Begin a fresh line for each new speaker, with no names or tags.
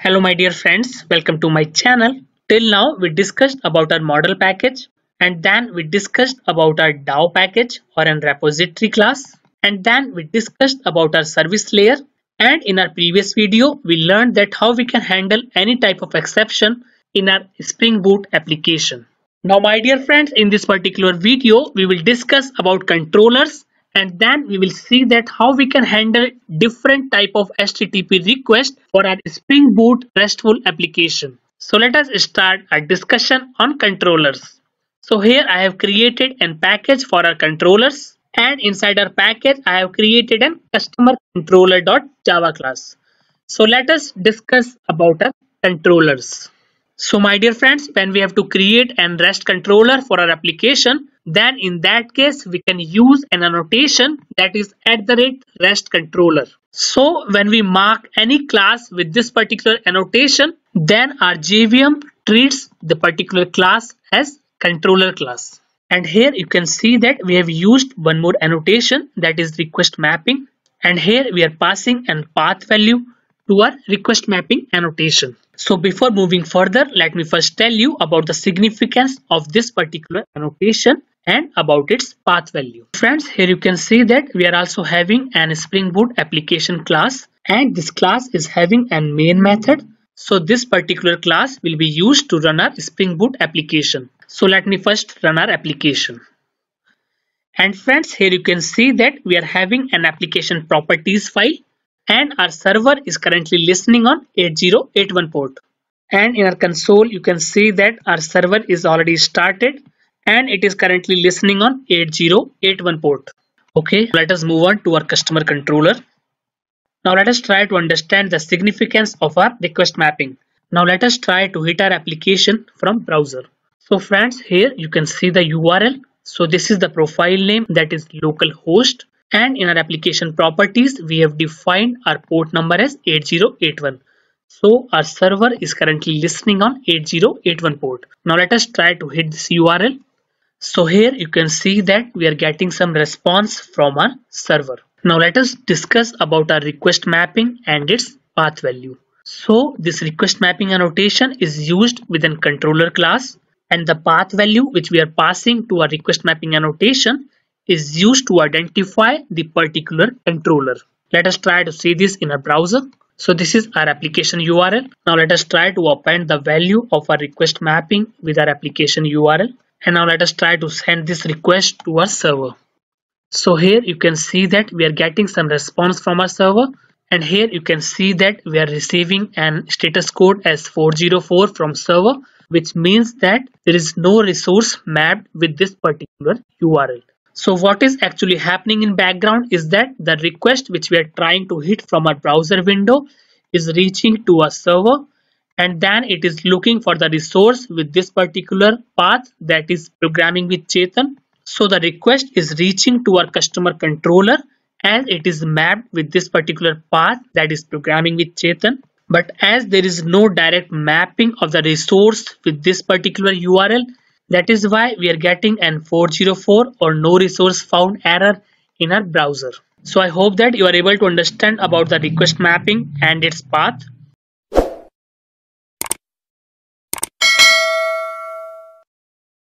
Hello my dear friends, welcome to my channel. Till now we discussed about our model package and then we discussed about our DAO package or an repository class and then we discussed about our service layer, and in our previous video we learned that how we can handle any type of exception in our Spring Boot application. Now my dear friends, in this particular video we will discuss about controllers and then we will see that how we can handle different type of HTTP request for our Spring Boot RESTful application. So let us start our discussion on controllers. So here I have created a package for our controllers, and inside our package I have created a customer controller.java class. So let us discuss about our controllers. So my dear friends, when we have to create an REST controller for our application, then in that case we can use an annotation that is @REST controller. So when we mark any class with this particular annotation, then our JVM treats the particular class as controller class. And here you can see that we have used one more annotation, that is request mapping, and here we are passing a path value to our request mapping annotation. So before moving further, let me first tell you about the significance of this particular annotation and about its path value. Friends, here you can see that we are also having an Spring Boot application class, and this class is having a main method. So this particular class will be used to run our Spring Boot application. So let me first run our application. And friends, here you can see that we are having an application properties file, and our server is currently listening on 8081 port. And in our console you can see that our server is already started and it is currently listening on 8081 port. Okay, let us move on to our customer controller. Now let us try to understand the significance of our request mapping. Now let us try to hit our application from browser. So friends, here you can see the URL. So this is the profile name, that is localhost. And in our application properties, we have defined our port number as 8081. So our server is currently listening on 8081 port. Now let us try to hit this URL. So here you can see that we are getting some response from our server. Now let us discuss about our request mapping and its path value. So this request mapping annotation is used within controller class, and the path value which we are passing to our request mapping annotation is used to identify the particular controller. Let us try to see this in our browser. So this is our application URL. Now let us try to append the value of our request mapping with our application URL. And now let us try to send this request to our server. So here you can see that we are getting some response from our server. And here you can see that we are receiving an status code as 404 from server, which means that there is no resource mapped with this particular URL. So what is actually happening in background is that the request which we are trying to hit from our browser window is reaching to our server, and then it is looking for the resource with this particular path, that is programming with Chetan. So the request is reaching to our customer controller as it is mapped with this particular path, that is programming with Chetan. But as there is no direct mapping of the resource with this particular URL, that is why we are getting an 404 or no resource found error in our browser. So I hope that you are able to understand about the request mapping and its path.